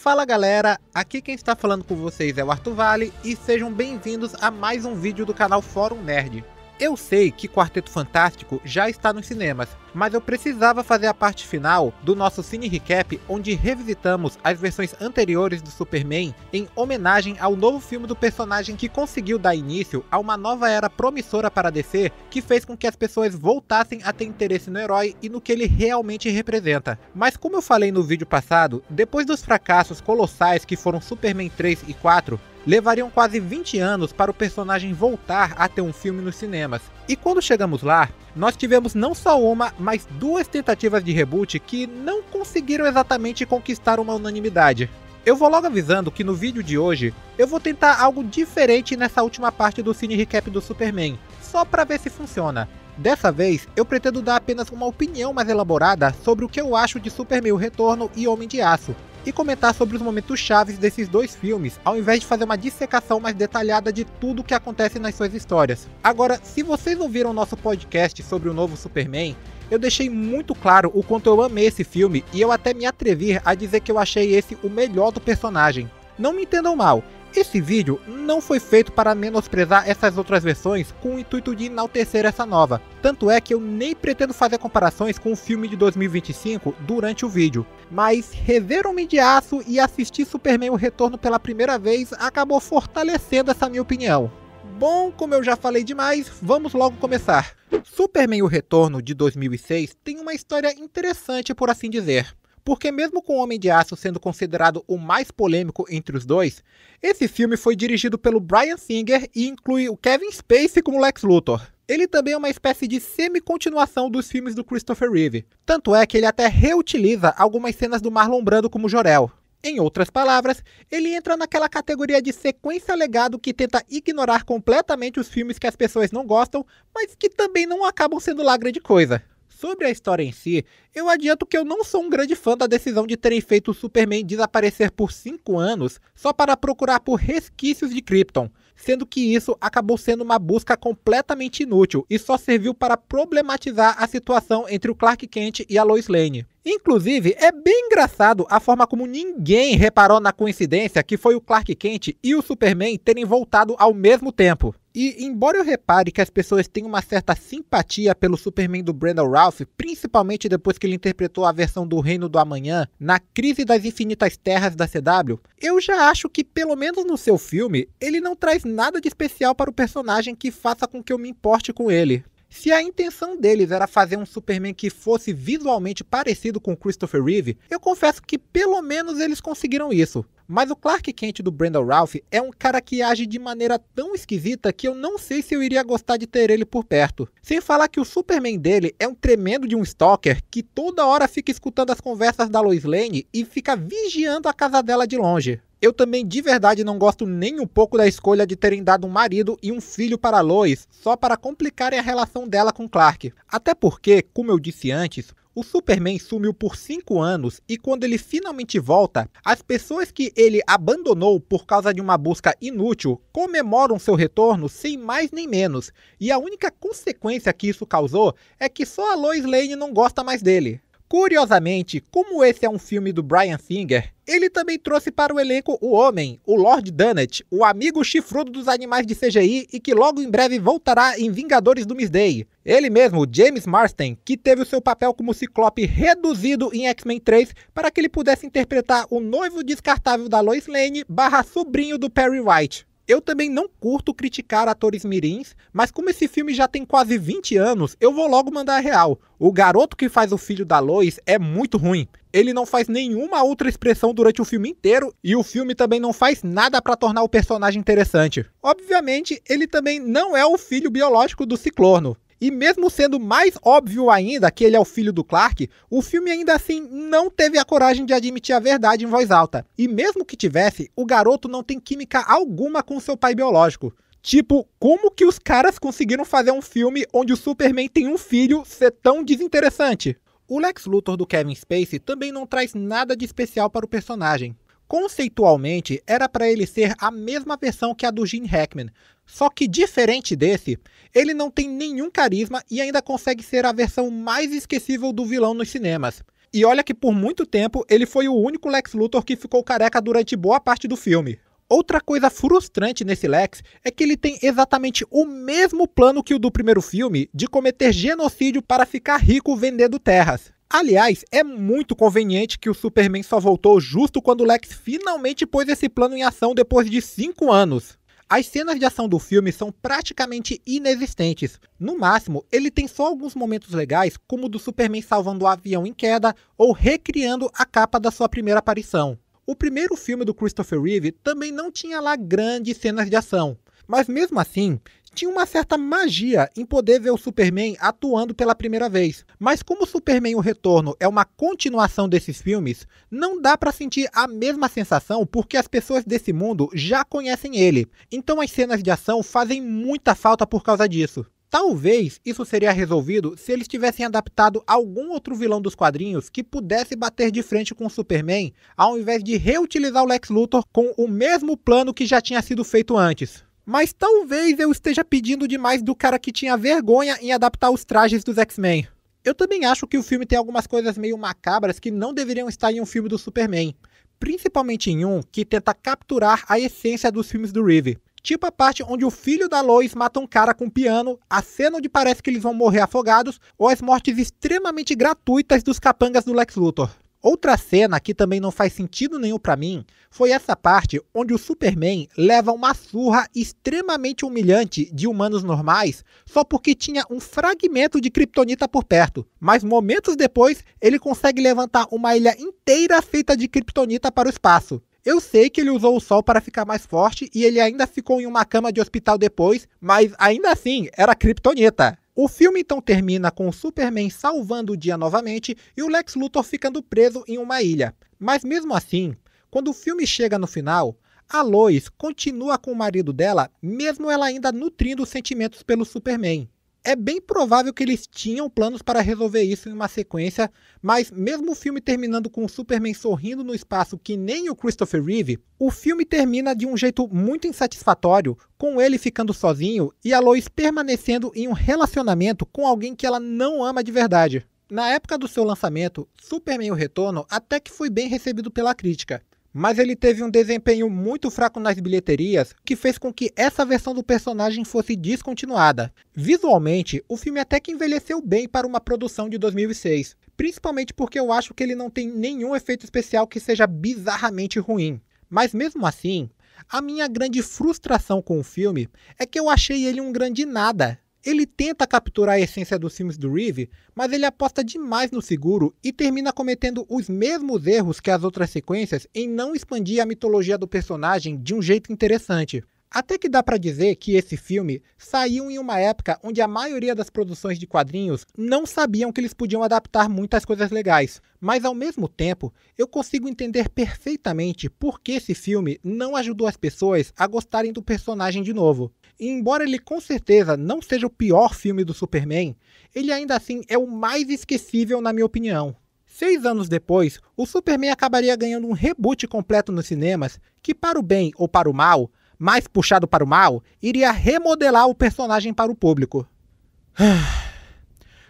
Fala galera, aqui quem está falando com vocês é o Arthur Vale e sejam bem-vindos a mais um vídeo do canal Fórum Nerd. Eu sei que Quarteto Fantástico já está nos cinemas, mas eu precisava fazer a parte final do nosso Cine Recap, onde revisitamos as versões anteriores do Superman em homenagem ao novo filme do personagem que conseguiu dar início a uma nova era promissora para a DC, que fez com que as pessoas voltassem a ter interesse no herói e no que ele realmente representa. Mas como eu falei no vídeo passado, depois dos fracassos colossais que foram Superman 3 e 4, levariam quase 20 anos para o personagem voltar a ter um filme nos cinemas. E quando chegamos lá, nós tivemos não só uma, mas duas tentativas de reboot que não conseguiram exatamente conquistar uma unanimidade. Eu vou logo avisando que no vídeo de hoje, eu vou tentar algo diferente nessa última parte do Cine Recap do Superman, só para ver se funciona. Dessa vez, eu pretendo dar apenas uma opinião mais elaborada sobre o que eu acho de Superman o Retorno e Homem de Aço, e comentar sobre os momentos chaves desses dois filmes, ao invés de fazer uma dissecação mais detalhada de tudo o que acontece nas suas histórias. Agora, se vocês ouviram o nosso podcast sobre o novo Superman, eu deixei muito claro o quanto eu amei esse filme e eu até me atrevi a dizer que eu achei esse o melhor do personagem. Não me entendam mal, esse vídeo não foi feito para menosprezar essas outras versões com o intuito de enaltecer essa nova. Tanto é que eu nem pretendo fazer comparações com o filme de 2025 durante o vídeo. Mas rever Homem de Aço e assistir Superman o Retorno pela primeira vez acabou fortalecendo essa minha opinião. Bom, como eu já falei demais, vamos logo começar. Superman o Retorno de 2006 tem uma história interessante, por assim dizer. Porque mesmo com o Homem de Aço sendo considerado o mais polêmico entre os dois, esse filme foi dirigido pelo Bryan Singer e inclui o Kevin Spacey como Lex Luthor. Ele também é uma espécie de semi-continuação dos filmes do Christopher Reeve, tanto é que ele até reutiliza algumas cenas do Marlon Brando como Jor-El. Em outras palavras, ele entra naquela categoria de sequência legado que tenta ignorar completamente os filmes que as pessoas não gostam, mas que também não acabam sendo lá grande coisa. Sobre a história em si, eu adianto que eu não sou um grande fã da decisão de terem feito o Superman desaparecer por 5 anos só para procurar por resquícios de Krypton, sendo que isso acabou sendo uma busca completamente inútil e só serviu para problematizar a situação entre o Clark Kent e a Lois Lane. Inclusive, é bem engraçado a forma como ninguém reparou na coincidência que foi o Clark Kent e o Superman terem voltado ao mesmo tempo. E embora eu repare que as pessoas têm uma certa simpatia pelo Superman do Brandon Routh, principalmente depois que ele interpretou a versão do Reino do Amanhã na Crise das Infinitas Terras da CW, eu já acho que pelo menos no seu filme, ele não traz nada de especial para o personagem que faça com que eu me importe com ele. Se a intenção deles era fazer um Superman que fosse visualmente parecido com Christopher Reeve, eu confesso que pelo menos eles conseguiram isso. Mas o Clark Kent do Brandon Routh é um cara que age de maneira tão esquisita que eu não sei se eu iria gostar de ter ele por perto. Sem falar que o Superman dele é um tremendo de um stalker que toda hora fica escutando as conversas da Lois Lane e fica vigiando a casa dela de longe. Eu também de verdade não gosto nem um pouco da escolha de terem dado um marido e um filho para Lois só para complicarem a relação dela com Clark. Até porque, como eu disse antes, o Superman sumiu por 5 anos e quando ele finalmente volta, as pessoas que ele abandonou por causa de uma busca inútil comemoram seu retorno sem mais nem menos. E a única consequência que isso causou é que só a Lois Lane não gosta mais dele. Curiosamente, como esse é um filme do Bryan Singer, ele também trouxe para o elenco o Homem, o Lord Dunnett, o amigo chifrudo dos animais de CGI e que logo em breve voltará em Vingadores do Doomsday. Ele mesmo, James Marsden, que teve o seu papel como Ciclope reduzido em X-Men 3 para que ele pudesse interpretar o noivo descartável da Lois Lane / sobrinho do Perry White. Eu também não curto criticar atores mirins, mas como esse filme já tem quase 20 anos, eu vou logo mandar a real. O garoto que faz o filho da Lois é muito ruim. Ele não faz nenhuma outra expressão durante o filme inteiro e o filme também não faz nada para tornar o personagem interessante. Obviamente, ele também não é o filho biológico do Ciclono. E mesmo sendo mais óbvio ainda que ele é o filho do Clark, o filme ainda assim não teve a coragem de admitir a verdade em voz alta. E mesmo que tivesse, o garoto não tem química alguma com seu pai biológico. Tipo, como que os caras conseguiram fazer um filme onde o Superman tem um filho ser tão desinteressante? O Lex Luthor do Kevin Spacey também não traz nada de especial para o personagem. Conceitualmente, era para ele ser a mesma versão que a do Gene Hackman, só que diferente desse, ele não tem nenhum carisma e ainda consegue ser a versão mais esquecível do vilão nos cinemas. E olha que por muito tempo ele foi o único Lex Luthor que ficou careca durante boa parte do filme. Outra coisa frustrante nesse Lex é que ele tem exatamente o mesmo plano que o do primeiro filme de cometer genocídio para ficar rico vendendo terras. Aliás, é muito conveniente que o Superman só voltou justo quando o Lex finalmente pôs esse plano em ação depois de 5 anos. As cenas de ação do filme são praticamente inexistentes. No máximo, ele tem só alguns momentos legais, como o do Superman salvando o avião em queda ou recriando a capa da sua primeira aparição. O primeiro filme do Christopher Reeve também não tinha lá grandes cenas de ação, mas mesmo assim, tinha uma certa magia em poder ver o Superman atuando pela primeira vez. Mas como o Superman O Retorno é uma continuação desses filmes, não dá pra sentir a mesma sensação porque as pessoas desse mundo já conhecem ele. Então as cenas de ação fazem muita falta por causa disso. Talvez isso seria resolvido se eles tivessem adaptado algum outro vilão dos quadrinhos que pudesse bater de frente com o Superman, ao invés de reutilizar o Lex Luthor com o mesmo plano que já tinha sido feito antes. Mas talvez eu esteja pedindo demais do cara que tinha vergonha em adaptar os trajes dos X-Men. Eu também acho que o filme tem algumas coisas meio macabras que não deveriam estar em um filme do Superman. Principalmente em um que tenta capturar a essência dos filmes do Reeve. Tipo a parte onde o filho da Lois mata um cara com um piano, a cena onde parece que eles vão morrer afogados, ou as mortes extremamente gratuitas dos capangas do Lex Luthor. Outra cena que também não faz sentido nenhum pra mim foi essa parte onde o Superman leva uma surra extremamente humilhante de humanos normais só porque tinha um fragmento de kryptonita por perto. Mas momentos depois ele consegue levantar uma ilha inteira feita de kryptonita para o espaço. Eu sei que ele usou o sol para ficar mais forte e ele ainda ficou em uma cama de hospital depois, mas ainda assim era kryptonita. O filme então termina com o Superman salvando o dia novamente e o Lex Luthor ficando preso em uma ilha. Mas mesmo assim, quando o filme chega no final, a Lois continua com o marido dela, mesmo ela ainda nutrindo sentimentos pelo Superman. É bem provável que eles tinham planos para resolver isso em uma sequência, mas mesmo o filme terminando com o Superman sorrindo no espaço que nem o Christopher Reeve, o filme termina de um jeito muito insatisfatório, com ele ficando sozinho e a Lois permanecendo em um relacionamento com alguém que ela não ama de verdade. Na época do seu lançamento, Superman O Retorno até que foi bem recebido pela crítica. Mas ele teve um desempenho muito fraco nas bilheterias, que fez com que essa versão do personagem fosse descontinuada. Visualmente, o filme até que envelheceu bem para uma produção de 2006, principalmente porque eu acho que ele não tem nenhum efeito especial que seja bizarramente ruim. Mas mesmo assim, a minha grande frustração com o filme é que eu achei ele um grande nada. Ele tenta capturar a essência dos filmes do Reeve, mas ele aposta demais no seguro e termina cometendo os mesmos erros que as outras sequências em não expandir a mitologia do personagem de um jeito interessante. Até que dá pra dizer que esse filme saiu em uma época onde a maioria das produções de quadrinhos não sabiam que eles podiam adaptar muitas coisas legais. Mas ao mesmo tempo, eu consigo entender perfeitamente por que esse filme não ajudou as pessoas a gostarem do personagem de novo. E embora ele com certeza não seja o pior filme do Superman, ele ainda assim é o mais esquecível na minha opinião. 6 anos depois, o Superman acabaria ganhando um reboot completo nos cinemas que, para o bem ou para o mal, mais puxado para o mal, iria remodelar o personagem para o público.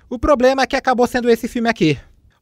O problema é que acabou sendo esse filme aqui.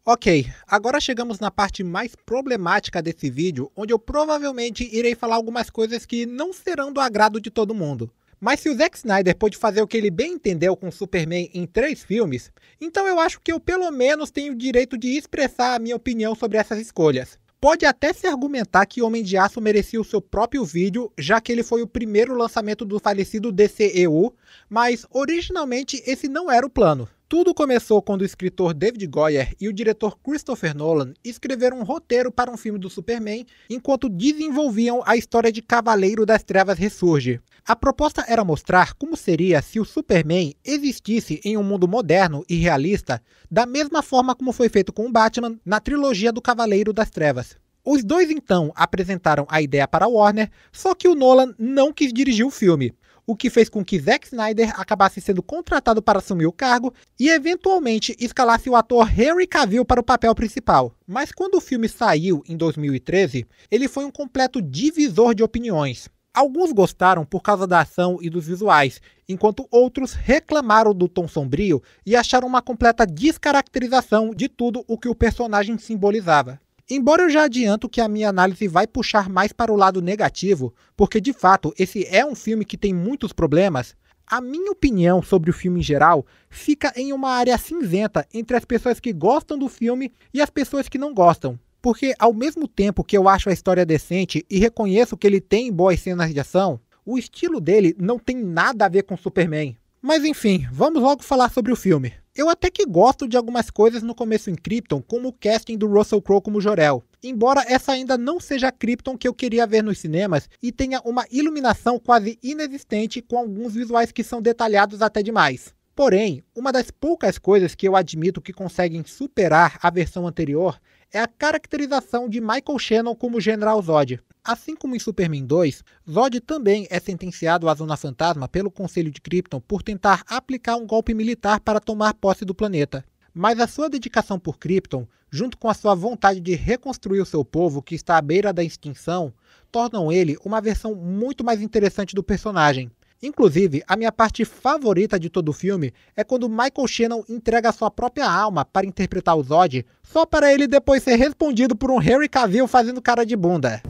Ok, agora chegamos na parte mais problemática desse vídeo, onde eu provavelmente irei falar algumas coisas que não serão do agrado de todo mundo. Mas se o Zack Snyder pôde fazer o que ele bem entendeu com Superman em 3 filmes, então eu acho que eu pelo menos tenho o direito de expressar a minha opinião sobre essas escolhas. Pode até se argumentar que Homem de Aço merecia o seu próprio vídeo, já que ele foi o primeiro lançamento do falecido DCEU, mas originalmente esse não era o plano. Tudo começou quando o escritor David Goyer e o diretor Christopher Nolan escreveram um roteiro para um filme do Superman, enquanto desenvolviam a história de Cavaleiro das Trevas Ressurge. A proposta era mostrar como seria se o Superman existisse em um mundo moderno e realista, da mesma forma como foi feito com o Batman na trilogia do Cavaleiro das Trevas. Os dois então apresentaram a ideia para a Warner, só que o Nolan não quis dirigir o filme, o que fez com que Zack Snyder acabasse sendo contratado para assumir o cargo e eventualmente escalasse o ator Henry Cavill para o papel principal. Mas quando o filme saiu em 2013, ele foi um completo divisor de opiniões. Alguns gostaram por causa da ação e dos visuais, enquanto outros reclamaram do tom sombrio e acharam uma completa descaracterização de tudo o que o personagem simbolizava. Embora eu já adianto que a minha análise vai puxar mais para o lado negativo, porque de fato esse é um filme que tem muitos problemas, a minha opinião sobre o filme em geral fica em uma área cinzenta entre as pessoas que gostam do filme e as pessoas que não gostam. Porque ao mesmo tempo que eu acho a história decente e reconheço que ele tem boas cenas de ação, o estilo dele não tem nada a ver com Superman. Mas enfim, vamos logo falar sobre o filme. Eu até que gosto de algumas coisas no começo em Krypton, como o casting do Russell Crowe como Jor-El. Embora essa ainda não seja a Krypton que eu queria ver nos cinemas e tenha uma iluminação quase inexistente com alguns visuais que são detalhados até demais. Porém, uma das poucas coisas que eu admito que conseguem superar a versão anterior é a caracterização de Michael Shannon como General Zod. Assim como em Superman 2, Zod também é sentenciado à Zona Fantasma pelo Conselho de Krypton por tentar aplicar um golpe militar para tomar posse do planeta. Mas a sua dedicação por Krypton, junto com a sua vontade de reconstruir o seu povo que está à beira da extinção, tornam ele uma versão muito mais interessante do personagem. Inclusive, a minha parte favorita de todo o filme é quando Michael Shannon entrega a sua própria alma para interpretar o Zod, só para ele depois ser respondido por um Henry Cavill fazendo cara de bunda.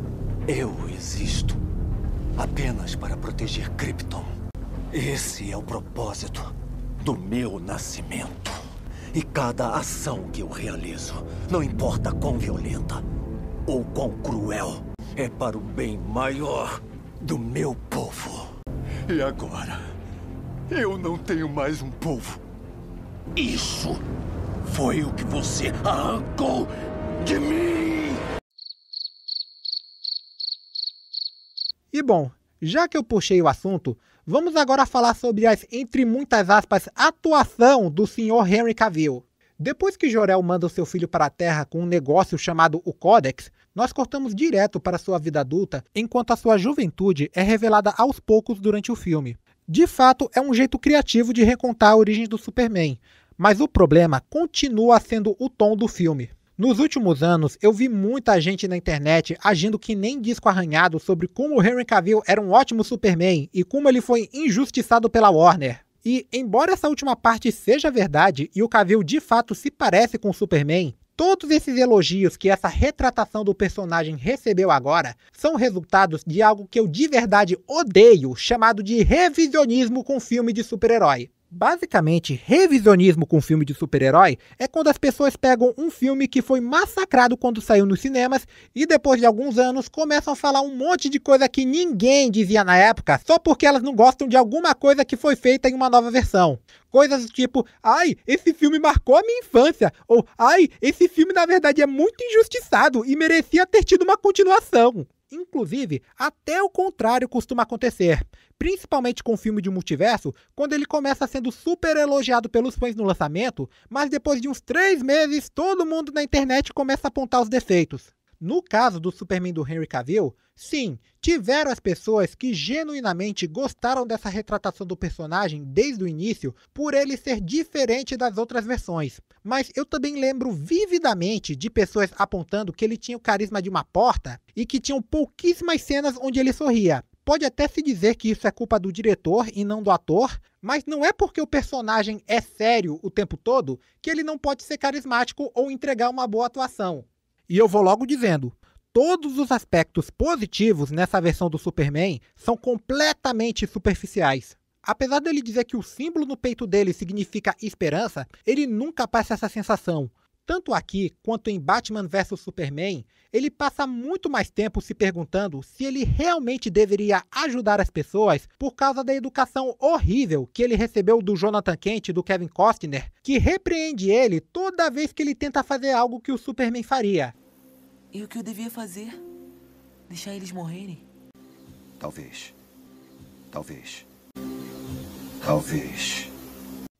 Eu existo apenas para proteger Krypton. Esse é o propósito do meu nascimento. E cada ação que eu realizo, não importa quão violenta ou quão cruel, é para o bem maior do meu povo. E agora, eu não tenho mais um povo. Isso foi o que você arrancou de mim! E bom, já que eu puxei o assunto, vamos agora falar sobre as, entre muitas aspas, atuação do Sr. Henry Cavill. Depois que Jor-El manda o seu filho para a Terra com um negócio chamado o Codex, nós cortamos direto para sua vida adulta, enquanto a sua juventude é revelada aos poucos durante o filme. De fato, é um jeito criativo de recontar a origem do Superman, mas o problema continua sendo o tom do filme. Nos últimos anos, eu vi muita gente na internet agindo que nem disco arranhado sobre como o Henry Cavill era um ótimo Superman e como ele foi injustiçado pela Warner. E, embora essa última parte seja verdade e o Cavill de fato se parece com o Superman, todos esses elogios que essa retratação do personagem recebeu agora são resultados de algo que eu de verdade odeio, chamado de revisionismo com filme de super-herói. Basicamente, revisionismo com filme de super-herói é quando as pessoas pegam um filme que foi massacrado quando saiu nos cinemas e depois de alguns anos começam a falar um monte de coisa que ninguém dizia na época só porque elas não gostam de alguma coisa que foi feita em uma nova versão. Coisas do tipo, ai, esse filme marcou a minha infância, ou ai, esse filme na verdade é muito injustiçado e merecia ter tido uma continuação. Inclusive, até o contrário costuma acontecer, principalmente com o filme de multiverso, quando ele começa sendo super elogiado pelos fãs no lançamento, mas depois de uns 3 meses, todo mundo na internet começa a apontar os defeitos. No caso do Superman do Henry Cavill, sim, tiveram as pessoas que genuinamente gostaram dessa retratação do personagem desde o início, por ele ser diferente das outras versões. Mas eu também lembro vividamente de pessoas apontando que ele tinha o carisma de uma porta e que tinham pouquíssimas cenas onde ele sorria. Pode até se dizer que isso é culpa do diretor e não do ator, mas não é porque o personagem é sério o tempo todo que ele não pode ser carismático ou entregar uma boa atuação. E eu vou logo dizendo, todos os aspectos positivos nessa versão do Superman são completamente superficiais. Apesar dele dizer que o símbolo no peito dele significa esperança, ele nunca passa essa sensação. Tanto aqui quanto em Batman vs Superman, ele passa muito mais tempo se perguntando se ele realmente deveria ajudar as pessoas por causa da educação horrível que ele recebeu do Jonathan Kent e do Kevin Costner, que repreende ele toda vez que ele tenta fazer algo que o Superman faria. E o que eu devia fazer? Deixar eles morrerem? Talvez.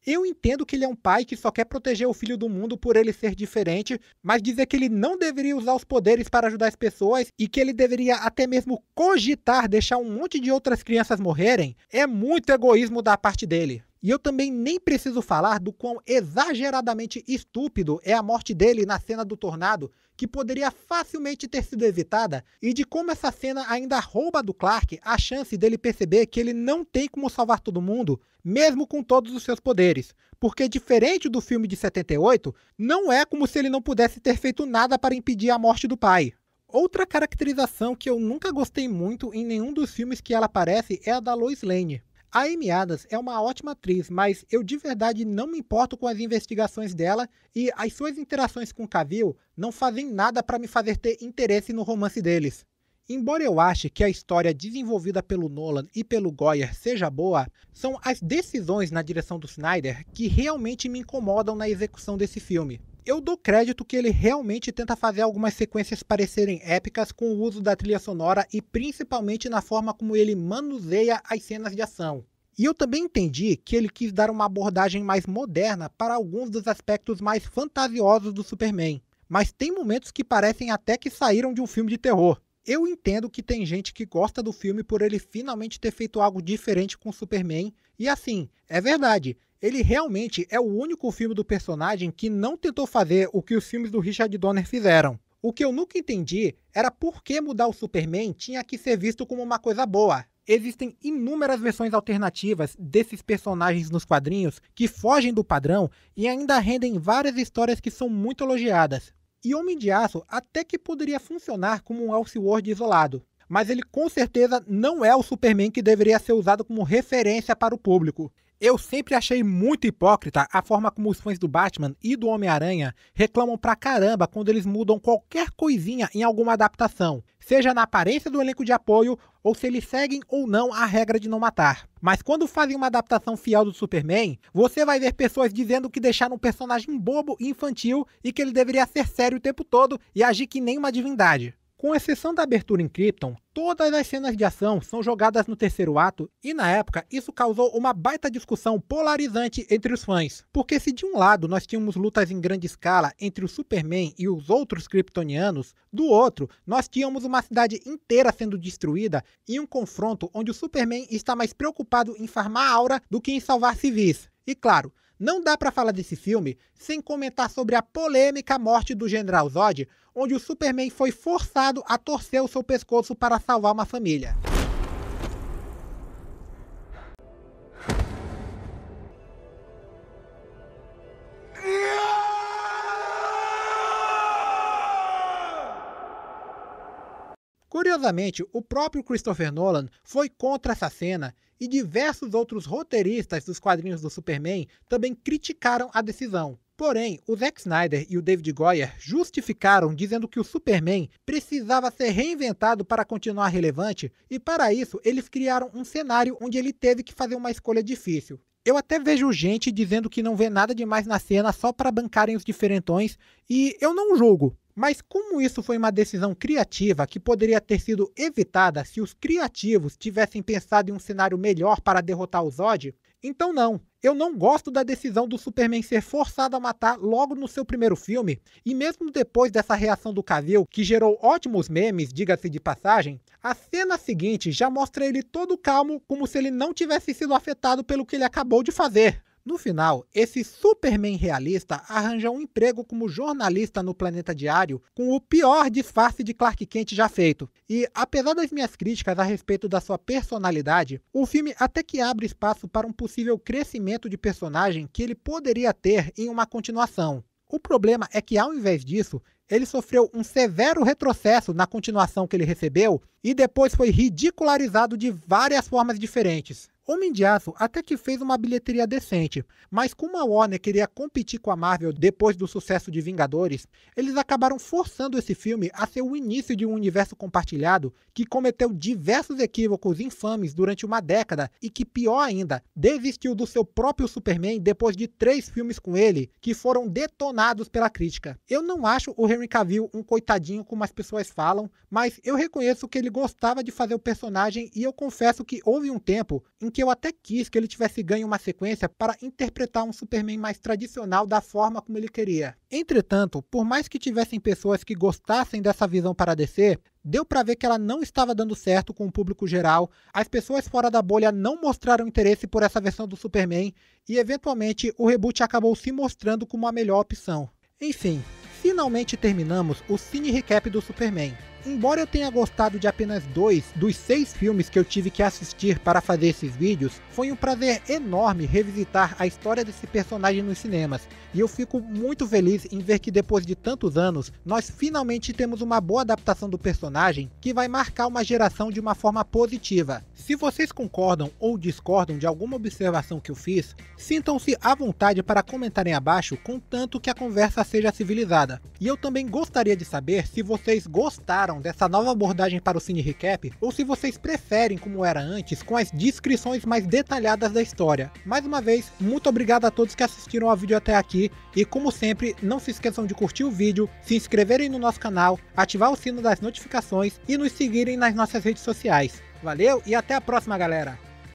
Eu entendo que ele é um pai que só quer proteger o filho do mundo por ele ser diferente, mas dizer que ele não deveria usar os poderes para ajudar as pessoas e que ele deveria até mesmo cogitar deixar um monte de outras crianças morrerem é muito egoísmo da parte dele. E eu também nem preciso falar do quão exageradamente estúpido é a morte dele na cena do tornado, que poderia facilmente ter sido evitada, e de como essa cena ainda rouba do Clark a chance dele perceber que ele não tem como salvar todo mundo, mesmo com todos os seus poderes. Porque diferente do filme de 78, não é como se ele não pudesse ter feito nada para impedir a morte do pai. Outra caracterização que eu nunca gostei muito em nenhum dos filmes que ela aparece é a da Lois Lane. A Amy Adams é uma ótima atriz, mas eu de verdade não me importo com as investigações dela e as suas interações com Cavill não fazem nada para me fazer ter interesse no romance deles. Embora eu ache que a história desenvolvida pelo Nolan e pelo Goyer seja boa, são as decisões na direção do Snyder que realmente me incomodam na execução desse filme. Eu dou crédito que ele realmente tenta fazer algumas sequências parecerem épicas com o uso da trilha sonora e principalmente na forma como ele manuseia as cenas de ação. E eu também entendi que ele quis dar uma abordagem mais moderna para alguns dos aspectos mais fantasiosos do Superman, mas tem momentos que parecem até que saíram de um filme de terror. Eu entendo que tem gente que gosta do filme por ele finalmente ter feito algo diferente com o Superman, e assim, é verdade. Ele realmente é o único filme do personagem que não tentou fazer o que os filmes do Richard Donner fizeram. O que eu nunca entendi era por que mudar o Superman tinha que ser visto como uma coisa boa. Existem inúmeras versões alternativas desses personagens nos quadrinhos que fogem do padrão e ainda rendem várias histórias que são muito elogiadas. E Homem de Aço até que poderia funcionar como um Elseworld isolado, mas ele com certeza não é o Superman que deveria ser usado como referência para o público. Eu sempre achei muito hipócrita a forma como os fãs do Batman e do Homem-Aranha reclamam pra caramba quando eles mudam qualquer coisinha em alguma adaptação, seja na aparência do elenco de apoio ou se eles seguem ou não a regra de não matar. Mas quando fazem uma adaptação fiel do Superman, você vai ver pessoas dizendo que deixaram um personagem bobo e infantil e que ele deveria ser sério o tempo todo e agir que nem uma divindade. Com exceção da abertura em Krypton, todas as cenas de ação são jogadas no terceiro ato e na época isso causou uma baita discussão polarizante entre os fãs. Porque se de um lado nós tínhamos lutas em grande escala entre o Superman e os outros kryptonianos, do outro nós tínhamos uma cidade inteira sendo destruída e um confronto onde o Superman está mais preocupado em farmar aura do que em salvar civis. E claro, não dá pra falar desse filme sem comentar sobre a polêmica morte do General Zod, onde o Superman foi forçado a torcer o seu pescoço para salvar uma família. Curiosamente, o próprio Christopher Nolan foi contra essa cena e diversos outros roteiristas dos quadrinhos do Superman também criticaram a decisão. Porém, o Zack Snyder e o David Goyer justificaram dizendo que o Superman precisava ser reinventado para continuar relevante e para isso eles criaram um cenário onde ele teve que fazer uma escolha difícil. Eu até vejo gente dizendo que não vê nada demais na cena só para bancarem os diferentões e eu não julgo. Mas como isso foi uma decisão criativa que poderia ter sido evitada se os criativos tivessem pensado em um cenário melhor para derrotar o Zod, então não. Eu não gosto da decisão do Superman ser forçado a matar logo no seu primeiro filme, e mesmo depois dessa reação do Cavill, que gerou ótimos memes, diga-se de passagem, a cena seguinte já mostra ele todo calmo, como se ele não tivesse sido afetado pelo que ele acabou de fazer. No final, esse Superman realista arranja um emprego como jornalista no Planeta Diário com o pior disfarce de Clark Kent já feito. E, apesar das minhas críticas a respeito da sua personalidade, o filme até que abre espaço para um possível crescimento de personagem que ele poderia ter em uma continuação. O problema é que, ao invés disso, ele sofreu um severo retrocesso na continuação que ele recebeu e depois foi ridicularizado de várias formas diferentes. Homem de Aço até que fez uma bilheteria decente, mas como a Warner queria competir com a Marvel depois do sucesso de Vingadores, eles acabaram forçando esse filme a ser o início de um universo compartilhado que cometeu diversos equívocos infames durante uma década e que, pior ainda, desistiu do seu próprio Superman depois de 3 filmes com ele, que foram detonados pela crítica. Eu não acho o Henry Cavill um coitadinho como as pessoas falam, mas eu reconheço que ele gostava de fazer o personagem e eu confesso que houve um tempo em porque eu até quis que ele tivesse ganho uma sequência para interpretar um Superman mais tradicional da forma como ele queria. Entretanto, por mais que tivessem pessoas que gostassem dessa visão para DC, deu pra ver que ela não estava dando certo com o público geral, as pessoas fora da bolha não mostraram interesse por essa versão do Superman e eventualmente o reboot acabou se mostrando como a melhor opção. Enfim, finalmente terminamos o Cine Recap do Superman. Embora eu tenha gostado de apenas 2 dos 6 filmes que eu tive que assistir para fazer esses vídeos, foi um prazer enorme revisitar a história desse personagem nos cinemas, e eu fico muito feliz em ver que depois de tantos anos, nós finalmente temos uma boa adaptação do personagem que vai marcar uma geração de uma forma positiva. Se vocês concordam ou discordam de alguma observação que eu fiz, sintam-se à vontade para comentarem abaixo, contanto que a conversa seja civilizada. E eu também gostaria de saber se vocês gostaram dessa nova abordagem para o Cine Recap, ou se vocês preferem como era antes, com as descrições mais detalhadas da história. Mais uma vez, muito obrigado a todos que assistiram ao vídeo até aqui, e como sempre, não se esqueçam de curtir o vídeo, se inscreverem no nosso canal, ativar o sino das notificações e nos seguirem nas nossas redes sociais. Valeu e até a próxima, galera!